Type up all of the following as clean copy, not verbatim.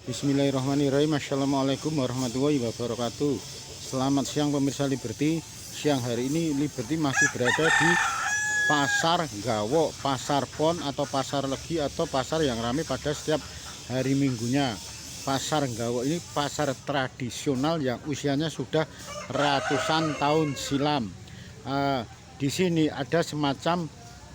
Bismillahirrahmanirrahim. Assalamualaikum warahmatullahi wabarakatuh. Selamat siang pemirsa Liberty. Siang hari ini Liberty masih berada di Pasar Gawo, Pasar Pon atau Pasar Legi atau pasar yang ramai pada setiap hari minggunya. Pasar Gawo ini pasar tradisional yang usianya sudah ratusan tahun silam. Di sini ada semacam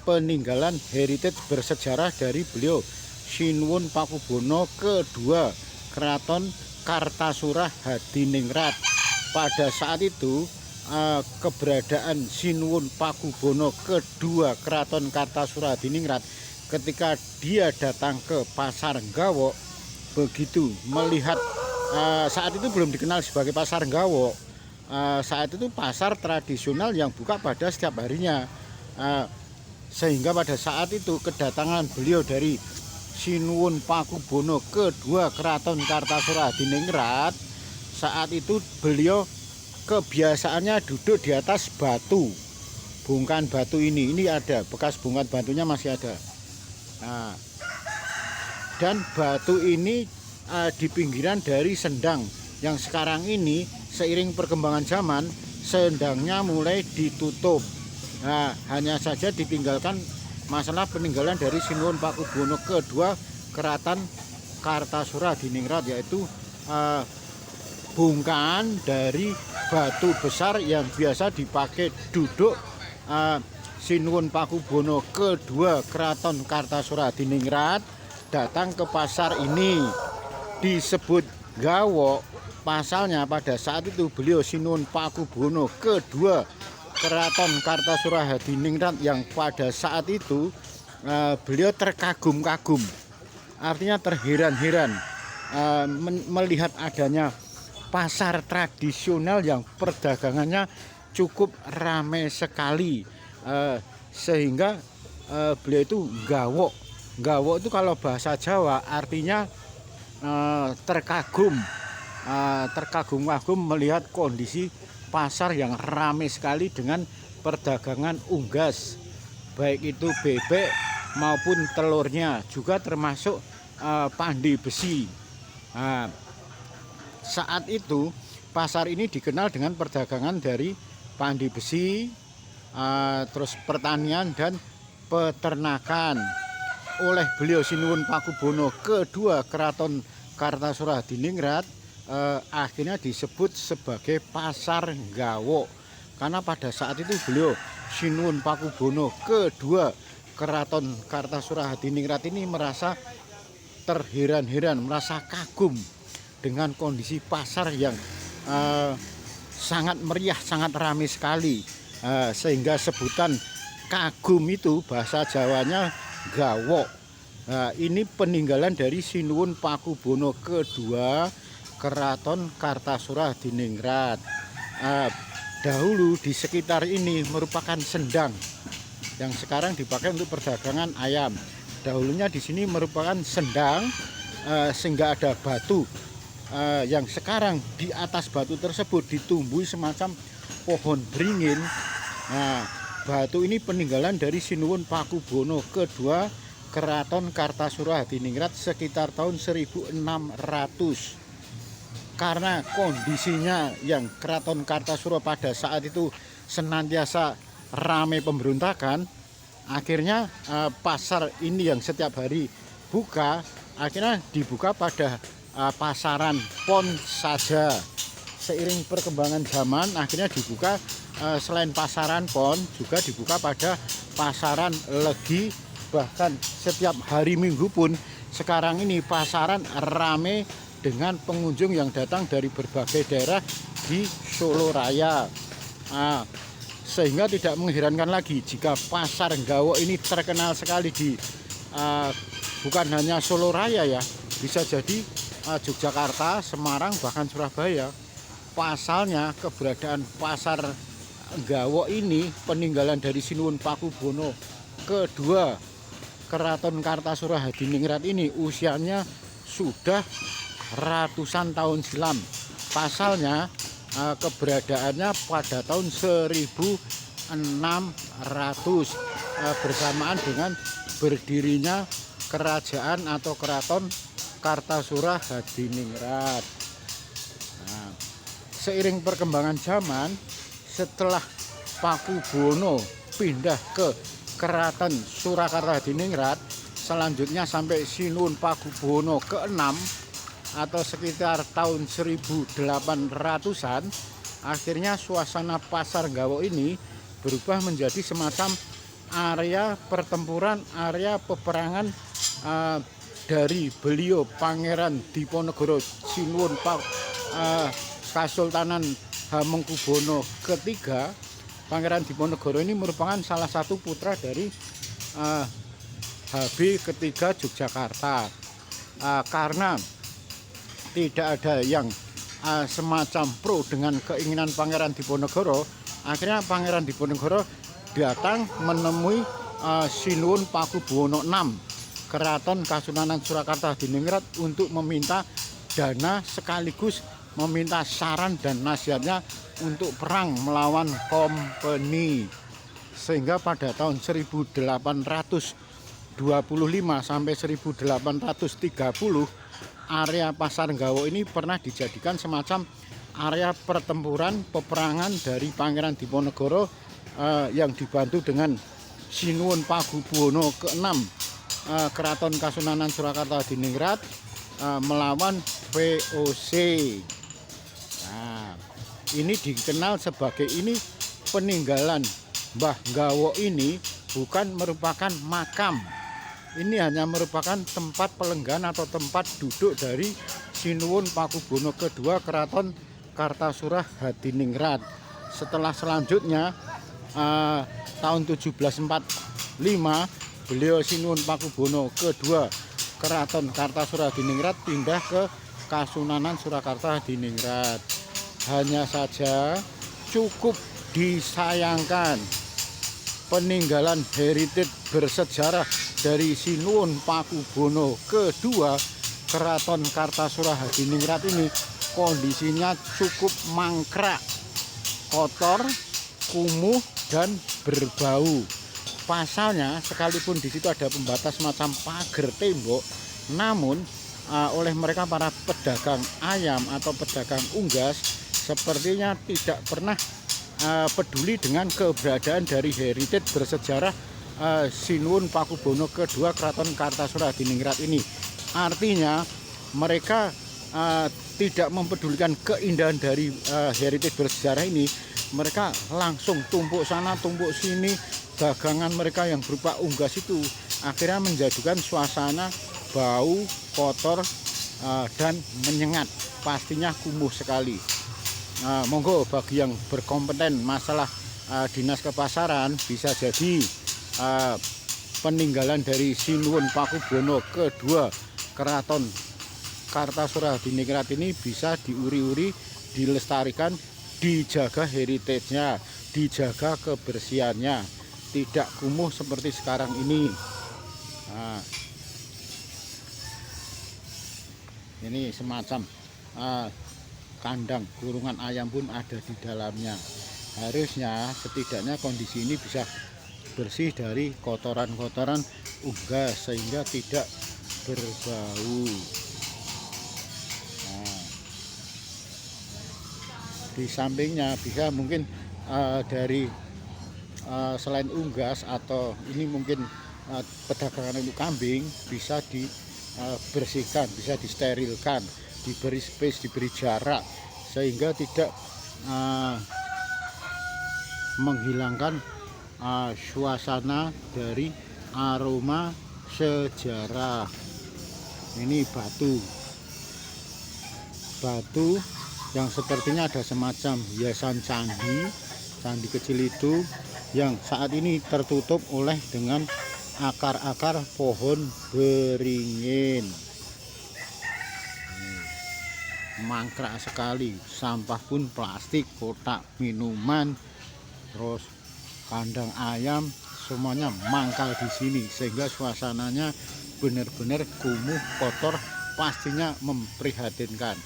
peninggalan heritage bersejarah dari beliau Sinuwun Pakubono kedua Keraton Kartasura Hadiningrat. Pada saat itu keberadaan Sinuwun Pakubono kedua Keraton Kartasura Hadiningrat ketika dia datang ke Pasar Gawo, begitu melihat saat itu belum dikenal sebagai Pasar Gawo, saat itu pasar tradisional yang buka pada setiap harinya, sehingga pada saat itu kedatangan beliau dari Sinuwun Pakubono kedua Keraton Kartasura Hadiningrat, saat itu beliau kebiasaannya duduk di atas batu, bongkahan batu ini ada bekas bongkahan batunya masih ada. Dan batu ini di pinggiran dari sendang yang sekarang ini seiring perkembangan zaman sendangnya mulai ditutup. Hanya saja ditinggalkan masalah peninggalan dari Sinuwun Pakubono kedua Keraton Kartasura Hadiningrat, yaitu bongkahan dari batu besar yang biasa dipakai duduk Sinuwun Pakubono kedua Keraton Kartasura Hadiningrat datang ke pasar ini. Disebut Gawo pasalnya pada saat itu beliau Sinuwun Pakubono kedua Keraton Kartasura Hadiningrat yang pada saat itu beliau terkagum-kagum, artinya terheran-heran melihat adanya pasar tradisional yang perdagangannya cukup ramai sekali, sehingga beliau itu Gawo. Gawo itu kalau bahasa Jawa artinya terkagum-kagum melihat kondisi pasar yang ramai sekali dengan perdagangan unggas, baik itu bebek maupun telurnya, juga termasuk pandi besi. Saat itu pasar ini dikenal dengan perdagangan dari pandi besi, terus pertanian dan peternakan. Oleh beliau Sinuwun Pakubono kedua Keraton Kartasura Hadiningrat akhirnya disebut sebagai Pasar Gawo, karena pada saat itu beliau Sinuwun Pakubono kedua Keraton Kartasura Hadiningrat ini merasa terheran-heran, merasa kagum dengan kondisi pasar yang sangat meriah, sangat ramai sekali, sehingga sebutan kagum itu bahasa Jawanya Gawo. Ini peninggalan dari Sinuwun Pakubono kedua Keraton Kartasura Hadiningrat. Dahulu di sekitar ini merupakan sendang yang sekarang dipakai untuk perdagangan ayam. Dahulunya di sini merupakan sendang, sehingga ada batu yang sekarang di atas batu tersebut ditumbuhi semacam pohon beringin. Batu ini peninggalan dari Sinuwun Pakubono kedua Keraton Kartasura Hadiningrat sekitar tahun 1600. Karena kondisinya yang Keraton Kartasura pada saat itu senantiasa ramai pemberontakan, akhirnya pasar ini yang setiap hari buka akhirnya dibuka pada pasaran Pon saja. Seiring perkembangan zaman akhirnya dibuka selain pasaran Pon juga dibuka pada pasaran Legi, bahkan setiap hari Minggu pun sekarang ini pasaran ramai dengan pengunjung yang datang dari berbagai daerah di Solo Raya. Sehingga tidak mengherankan lagi jika Pasar Gawo ini terkenal sekali di bukan hanya Solo Raya ya, bisa jadi Yogyakarta, Semarang, bahkan Surabaya. Pasalnya keberadaan Pasar Gawo ini peninggalan dari Sinuwun Pakubono kedua Keraton Kartasura Hadiningrat ini usianya sudah ratusan tahun silam. Pasalnya keberadaannya pada tahun 1600 bersamaan dengan berdirinya kerajaan atau keraton Kartasura Hadiningrat. Nah, seiring perkembangan zaman, setelah Pakubono pindah ke Keraton Surakarta Hadiningrat, selanjutnya sampai Sinuhun Pakubono ke-6 atau sekitar tahun 1800-an, akhirnya suasana Pasar Gawo ini berubah menjadi semacam area pertempuran, area peperangan dari beliau Pangeran Diponegoro Sinuhun Kasultanan Hamengkubuwono ketiga. Pangeran Diponegoro ini merupakan salah satu putra dari HB ketiga Yogyakarta. Karena tidak ada yang semacam pro dengan keinginan Pangeran Diponegoro, akhirnya Pangeran Diponegoro datang menemui Sinuhun Pakubuwono VI, Keraton Kasunanan Surakarta Hadiningrat, untuk meminta dana sekaligus meminta saran dan nasihatnya untuk perang melawan Kompeni. Sehingga pada tahun 1825 sampai 1830, area Pasar Gawo ini pernah dijadikan semacam area pertempuran peperangan dari Pangeran Diponegoro yang dibantu dengan Sinuhun Pakubuwono ke-6, Keraton Kasunanan Surakarta Hadiningrat, melawan VOC. Nah, ini dikenal sebagai peninggalan Mbah Gawo ini bukan merupakan makam. Ini hanya merupakan tempat pelenggan atau tempat duduk dari Sinuhun Pakubuwono kedua Keraton Kartasura Hadiningrat. Setelah selanjutnya tahun 1745 beliau Sinuhun Pakubuwono kedua Keraton Kartasura Hadiningrat pindah ke Kasunanan Surakarta Hadiningrat. Hanya saja cukup disayangkan, peninggalan heritage bersejarah dari Sinuhun Pakubuwono kedua Keraton Kartasura Hadiningrat ini kondisinya cukup mangkrak, kotor, kumuh, dan berbau. Pasalnya, sekalipun di situ ada pembatas macam pagar tembok, namun oleh mereka para pedagang ayam atau pedagang unggas sepertinya tidak pernah peduli dengan keberadaan dari heritage bersejarah Sinuhun Pakubuwono kedua Keraton Kartasura Hadiningrat ini. Artinya mereka tidak mempedulikan keindahan dari heritage bersejarah ini. Mereka langsung tumpuk sana tumpuk sini, dagangan mereka yang berupa unggas itu akhirnya menjadikan suasana bau, kotor, dan menyengat, pastinya kumuh sekali. Monggo bagi yang berkompeten masalah dinas kepasaran, bisa jadi peninggalan dari Sinuhun Pakubuwono kedua Keraton Kartasura Hadiningrat ini bisa diuri-uri, dilestarikan, dijaga heritage-nya, dijaga kebersihannya, tidak kumuh seperti sekarang ini. Ini semacam kandang kurungan ayam pun ada di dalamnya. Harusnya setidaknya kondisi ini bisa bersih dari kotoran-kotoran unggas sehingga tidak berbau. Di sampingnya bisa mungkin dari selain unggas atau ini mungkin pedagangan untuk kambing bisa dibersihkan, bisa disterilkan, diberi space, diberi jarak sehingga tidak menghilangkan suasana dari aroma sejarah. Ini batu yang sepertinya ada semacam hiasan candi kecil itu yang saat ini tertutup oleh dengan akar-akar pohon beringin. Mangkrak sekali, sampah pun plastik, kotak minuman, terus kandang ayam, semuanya mangkal di sini sehingga suasananya benar-benar kumuh, kotor, pastinya memprihatinkan.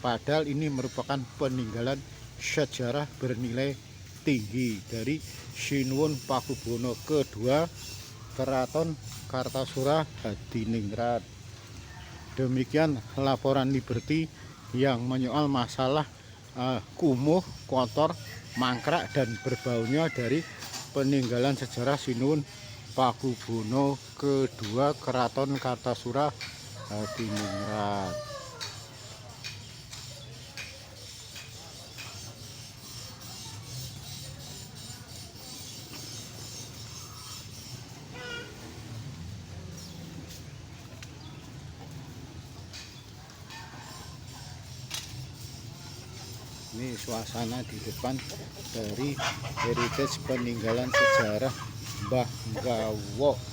Padahal ini merupakan peninggalan sejarah bernilai tinggi dari Sinuhun Pakubuwono kedua Keraton Kartasura Hadiningrat. Demikian laporan Liberty yang menyoal masalah kumuh, kotor, mangkrak dan berbaunya dari peninggalan sejarah Sinuhun Pakubuwono kedua Keraton Kartasura Hadiningrat. Ini suasana di depan dari heritage peninggalan sejarah Mbah Gawo.